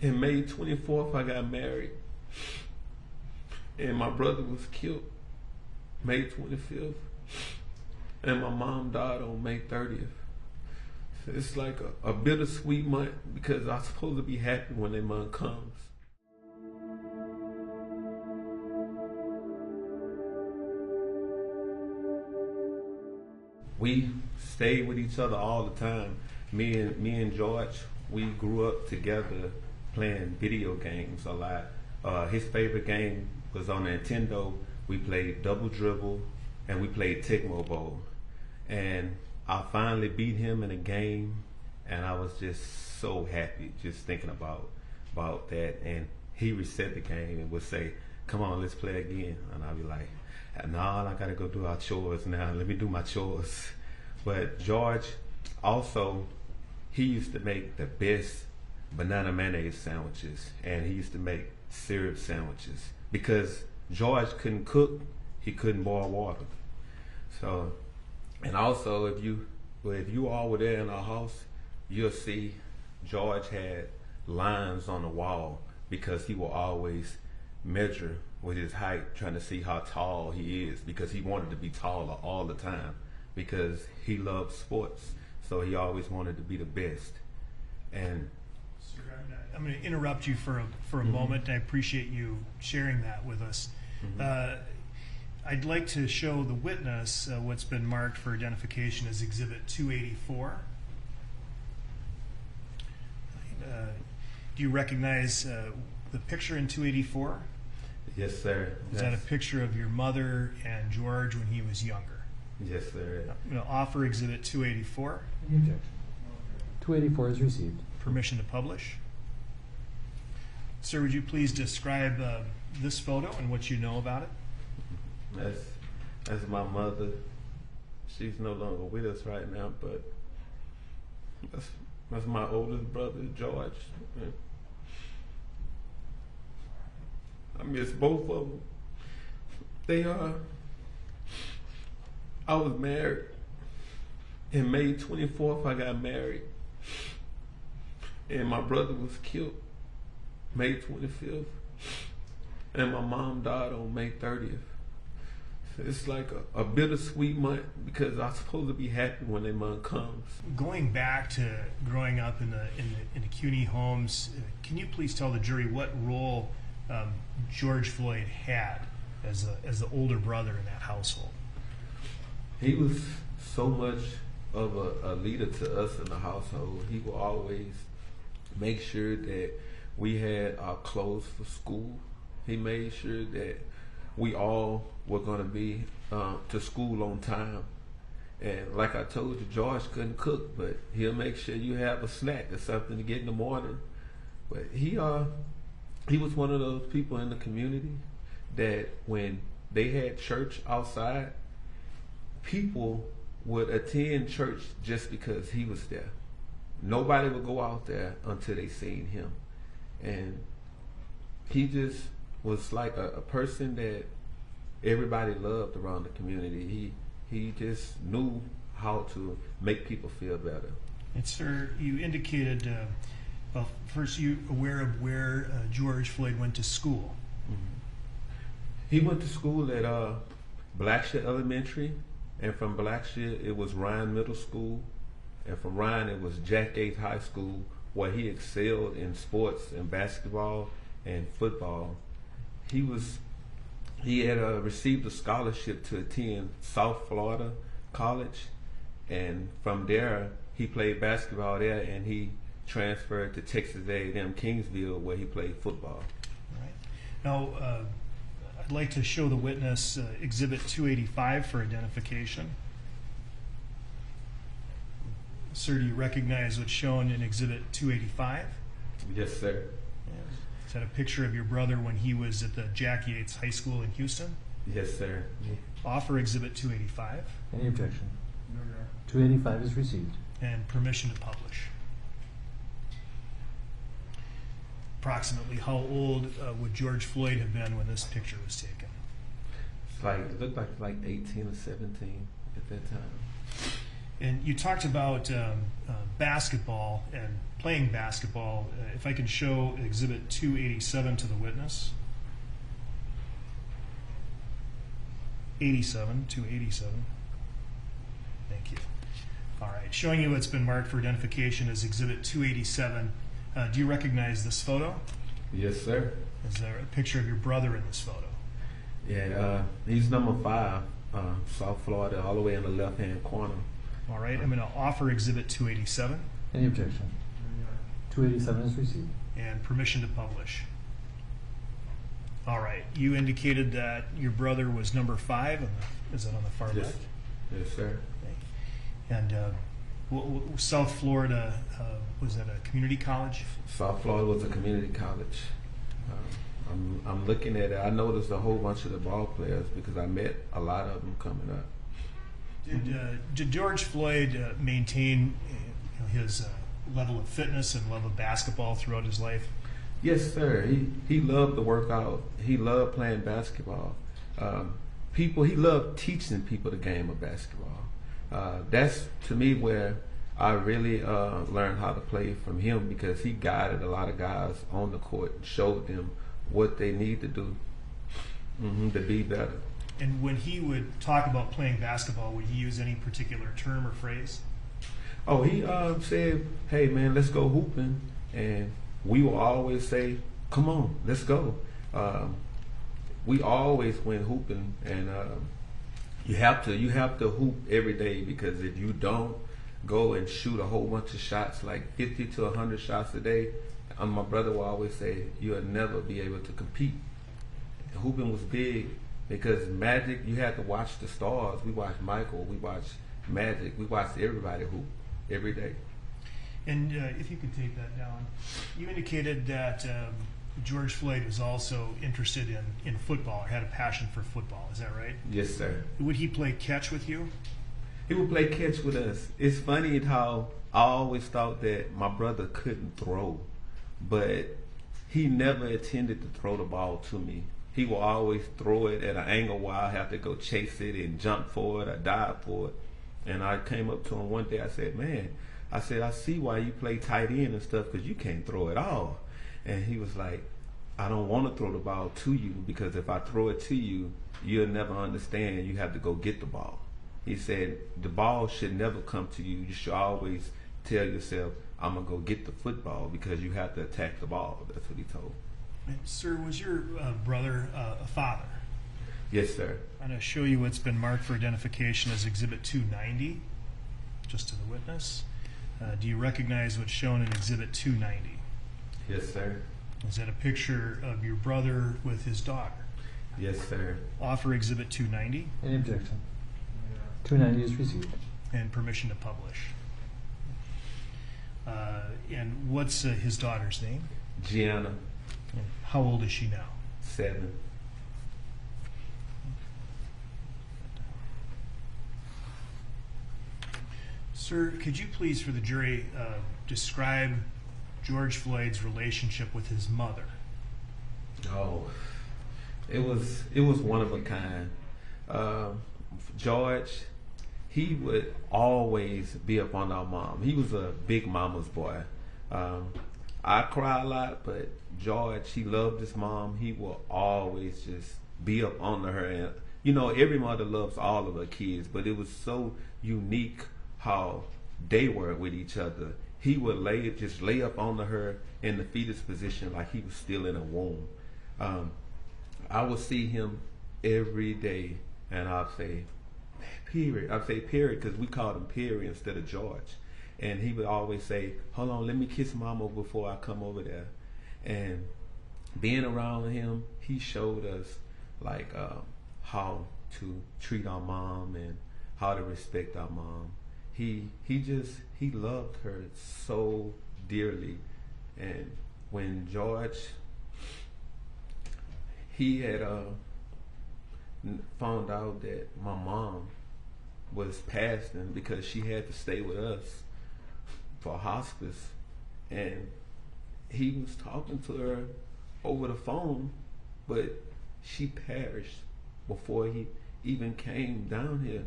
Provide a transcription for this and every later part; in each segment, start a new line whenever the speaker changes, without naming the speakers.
In May 24th, I got married, and my brother was killed May 25th, and my mom died on May 30th. So it's like a bittersweet month because I'm supposed to be happy when that month comes. We stayed with each other all the time. Me and George, we grew up together playing video games a lot. His favorite game was on Nintendo. We played Double Dribble and we played Tecmo Bowl. And I finally beat him in a game, and I was just so happy just thinking about that. And he reset the game and would say, "Come on, let's play again." And I'd be like, "No, I gotta go do our chores now. Let me do my chores." But George also, he used to make the best banana mayonnaise sandwiches, and he used to make syrup sandwiches because George couldn't cook, he couldn't boil water. So, and also if you all were there in our house, you'll see George had lines on the wall because he will always measure with his height, trying to see how tall he is, because he wanted to be taller all the time because he loved sports. So he always wanted to be the best. And
sir, I'm going to interrupt you for a moment. I appreciate you sharing that with us. I'd like to show the witness what's been marked for identification as Exhibit 284. Do you recognize the picture in 284?
Yes, sir.
Is that a picture of your mother and George when he was younger?
Yes, sir.
I'm going to offer Exhibit 284.
Any objection? 284 is received.
Permission to publish. Sir, would you please describe this photo and what you know about it?
That's my mother. She's no longer with us right now, but that's my oldest brother, George. I miss both of them. I was married. In May 24th, I got married, and my brother was killed May 25th, and my mom died on May 30th. So it's like a bittersweet month because I'm supposed to be happy when that month comes.
Going back to growing up in the CUNY homes, can you please tell the jury what role George Floyd had as the older brother in that household?
He was so much of a leader to us in the household. He would always make sure that we had our clothes for school. He made sure that we all were going to be to school on time. And like I told you, George couldn't cook, but he'll make sure you have a snack or something to get in the morning. But he was one of those people in the community that when they had church outside, people would attend church just because he was there. Nobody would go out there until they seen him. And he just was like a person that everybody loved around the community. He just knew how to make people feel better.
And sir, you indicated, well, first you aware of where George Floyd went to school?
He went to school at Blackshear Elementary, and from Blackshear it was Ryan Middle School, and from Ryan it was Jack Yates High School, where he excelled in sports and basketball and football. He had received a scholarship to attend South Florida College, and from there he played basketball there, and he transferred to Texas A&M Kingsville, where he played football.
All right. Now, I'd like to show the witness Exhibit 285 for identification. Sir, do you recognize what's shown in Exhibit 285?
Yes, sir.
Is that a picture of your brother when he was at the Jack Yates High School in Houston?
Yes, sir.
Offer Exhibit 285.
Any objection? 285 is received.
And permission to publish. Approximately how old would George Floyd have been when this picture was taken?
It looked like 18 or 17 at that time.
And you talked about basketball and playing basketball. If I can show Exhibit 287 to the witness. 287. Thank you. All right, showing you what's been marked for identification as Exhibit 287. Do you recognize this photo?
Yes, sir.
Is there a picture of your brother in this photo?
Yeah, he's number 5, South Florida, all the way in the left-hand corner.
All right, I'm going to offer Exhibit 287.
Any objection? 287 is received.
And permission to publish. All right, you indicated that your brother was number 5. Is that on the far
Yes.
left?
Yes, sir.
Okay. And South Florida, was that a community college?
South Florida was a community college. I'm looking at it. I noticed a whole bunch of the ball players because I met a lot of them coming up.
Did George Floyd maintain his level of fitness and love of basketball throughout his life?
Yes, sir. He loved to work out. He loved playing basketball. He loved teaching people the game of basketball. That's, to me, where I really learned how to play from him, because he guided a lot of guys on the court and showed them what they need to do to be better.
And when he would talk about playing basketball, would he use any particular term or phrase?
Oh, he said, "Hey, man, let's go hooping," and we will always say, "Come on, let's go." We always went hooping, and you have to hoop every day, because if you don't go and shoot a whole bunch of shots, like 50 to 100 shots a day, my brother will always say, you'll never be able to compete. Hooping was big because Magic, you had to watch the stars. We watched Michael, we watched Magic, we watched everybody hoop every day.
And if you could take that down, you indicated that George Floyd was also interested in football, or had a passion for football. Is that right?
Yes, sir.
Would he play catch with you?
He would play catch with us. It's funny how I always thought that my brother couldn't throw, but he never intended to throw the ball to me. He will always throw it at an angle where I have to go chase it and jump for it or dive for it. And I came up to him one day, I said, "Man," I said, "I see why you play tight end and stuff, because you can't throw it all." And he was like, "I don't want to throw the ball to you, because if I throw it to you, you'll never understand. You have to go get the ball." He said, "The ball should never come to you. You should always tell yourself, I'm going to go get the football, because you have to attack the ball." That's what he told me.
And, sir, was your brother a father?
Yes, sir.
I'm going to show you what's been marked for identification as Exhibit 290, just to the witness. Do you recognize what's shown in Exhibit 290?
Yes, sir.
Is that a picture of your brother with his daughter?
Yes, sir.
Offer Exhibit 290.
Any objection? 290 is received.
And permission to publish. And what's his daughter's name?
Gianna,
And how old is she now?
7.
Sir, could you please, for the jury, describe George Floyd's relationship with his mother?
Oh, it was one of a kind. George, he would always be up on our mom. He was a big mama's boy. I cry a lot, but George, he loved his mom. He will always just be up on her. And you know, every mother loves all of her kids, but it was so unique how they were with each other. He would just lay up on her in the fetus position like he was still in a womb. I would see him every day, and I'd say, "Period." I'd say period because we called him Perry instead of George. And he would always say, "Hold on, let me kiss mama before I come over there." And being around him, he showed us like how to treat our mom and how to respect our mom. He loved her so dearly. And when George, he had found out that my mom was passing because she had to stay with us for hospice, and he was talking to her over the phone, but she perished before he even came down here.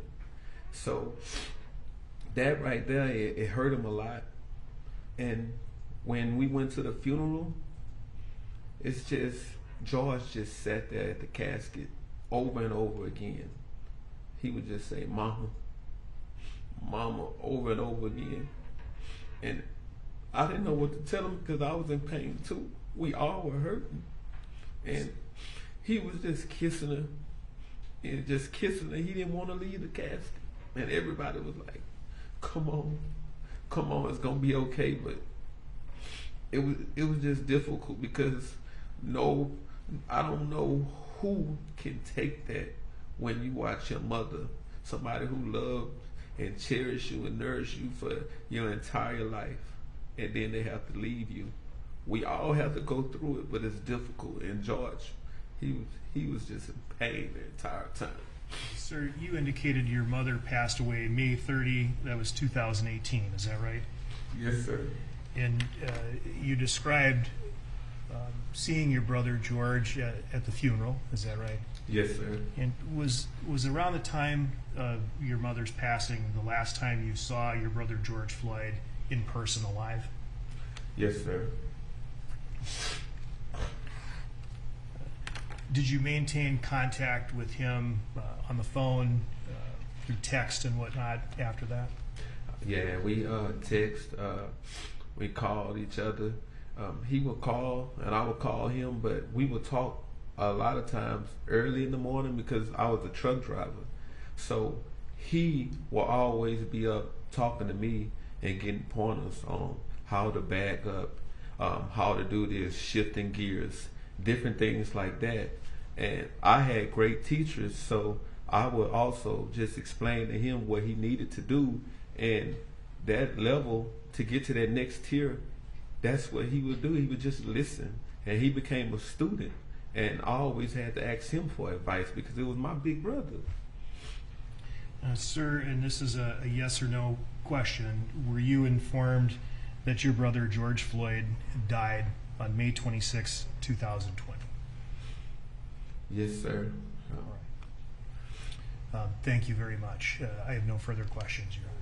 So that right there, it hurt him a lot. And when we went to the funeral, it's just, George just sat there at the casket over and over again. He would just say, "Mama, Mama," over and over again. And I didn't know what to tell him because I was in pain too. We all were hurting. And he was just kissing her and just kissing her. He didn't want to leave the casket. And everybody was like, come on, it's gonna be okay. But it was just difficult because I don't know who can take that when you watch your mother, somebody who loved and cherished you and nourished you for your entire life, and then they have to leave you. We all have to go through it, but it's difficult. And George, he was just in pain the entire time.
Sir, you indicated your mother passed away May 30, that was 2018, is that right?
Yes, sir.
And you described seeing your brother George at the funeral, is that right?
Yes, sir.
And was around the time of your mother's passing the last time you saw your brother George Floyd in person alive?
Yes, sir.
Did you maintain contact with him on the phone, through text and whatnot after that?
Yeah, we text, we called each other. He would call and I would call him, but we would talk a lot of times early in the morning because I was a truck driver. So he will always be up talking to me and getting pointers on how to back up, how to do this, shifting gears, different things like that. And I had great teachers, so I would also just explain to him what he needed to do. And that level, to get to that next tier, that's what he would do. He would just listen. And he became a student. And I always had to ask him for advice because it was my big brother.
Sir, and this is a yes or no question, were you informed that your brother George Floyd died on May 26, 2020?
Yes, sir.
All right. Thank you very much. I have no further questions, Your Honor.